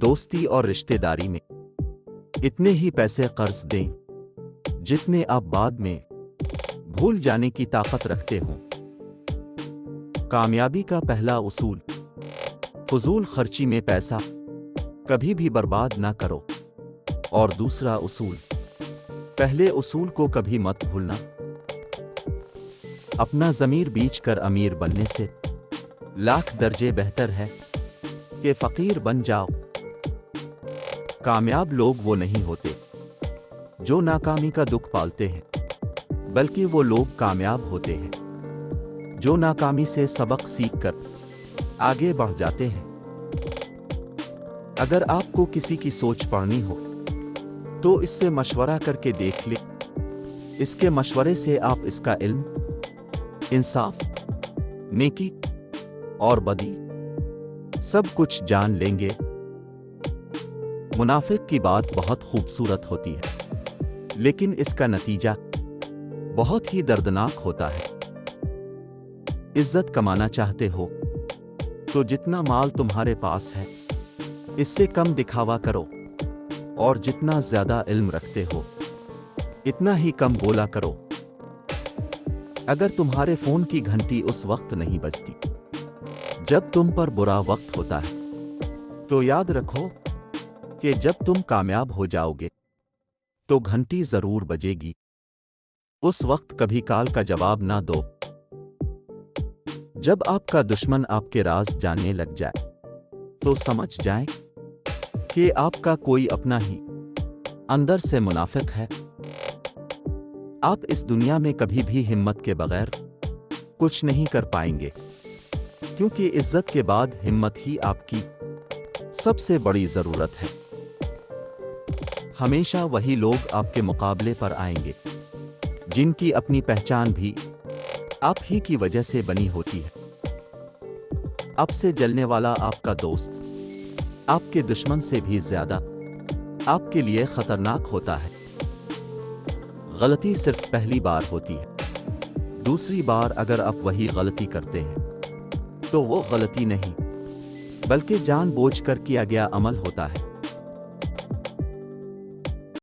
دوستی اور رشتے داری میں اتنے ہی پیسے قرض دیں جتنے آپ بعد میں بھول جانے کی طاقت رکھتے ہوں۔ کامیابی کا پہلا اصول: فضول خرچی میں پیسہ کبھی بھی برباد نہ کرو۔ اور دوسرا اصول: پہلے اصول کو کبھی مت بھولنا۔ اپنا ضمیر بیچ کر امیر بننے سے لاکھ درجے بہتر ہے کہ فقیر بن جاؤ۔ کامیاب لوگ وہ نہیں ہوتے جو ناکامی کا دکھ پالتے ہیں، بلکہ وہ لوگ کامیاب ہوتے ہیں جو ناکامی سے سبق سیکھ کر آگے بڑھ جاتے ہیں۔ اگر آپ کو کسی کی سوچ پڑھنی ہو تو اس سے مشورہ کر کے دیکھ لیں۔ اس کے مشورے سے آپ اس کا علم، انصاف، نیکی اور بدی سب کچھ جان لیں گے۔ منافق کی بات بہت خوبصورت ہوتی ہے، لیکن اس کا نتیجہ بہت ہی دردناک ہوتا ہے۔ عزت کمانا چاہتے ہو تو جتنا مال تمہارے پاس ہے اس سے کم دکھاوا کرو، اور جتنا زیادہ علم رکھتے ہو اتنا ہی کم بولا کرو۔ اگر تمہارے فون کی گھنٹی اس وقت نہیں بجتی جب تم پر برا وقت ہوتا ہے، تو یاد رکھو کہ جب تم کامیاب ہو جاؤ گے تو گھنٹی ضرور بجے گی۔ اس وقت کبھی کال کا جواب نہ دو۔ جب آپ کا دشمن آپ کے راز جاننے لگ جائے تو سمجھ جائیں کہ آپ کا کوئی اپنا ہی اندر سے منافق ہے۔ آپ اس دنیا میں کبھی بھی ہمت کے بغیر کچھ نہیں کر پائیں گے، کیونکہ عزت کے بعد ہمت ہی آپ کی سب سے بڑی ضرورت ہے۔ ہمیشہ وہی لوگ آپ کے مقابلے پر آئیں گے جن کی اپنی پہچان بھی آپ ہی کی وجہ سے بنی ہوتی ہے۔ آپ سے جلنے والا آپ کا دوست آپ کے دشمن سے بھی زیادہ آپ کے لیے خطرناک ہوتا ہے۔ غلطی صرف پہلی بار ہوتی ہے، دوسری بار اگر آپ وہی غلطی کرتے ہیں تو وہ غلطی نہیں بلکہ جان بوجھ کر کیا گیا عمل ہوتا ہے۔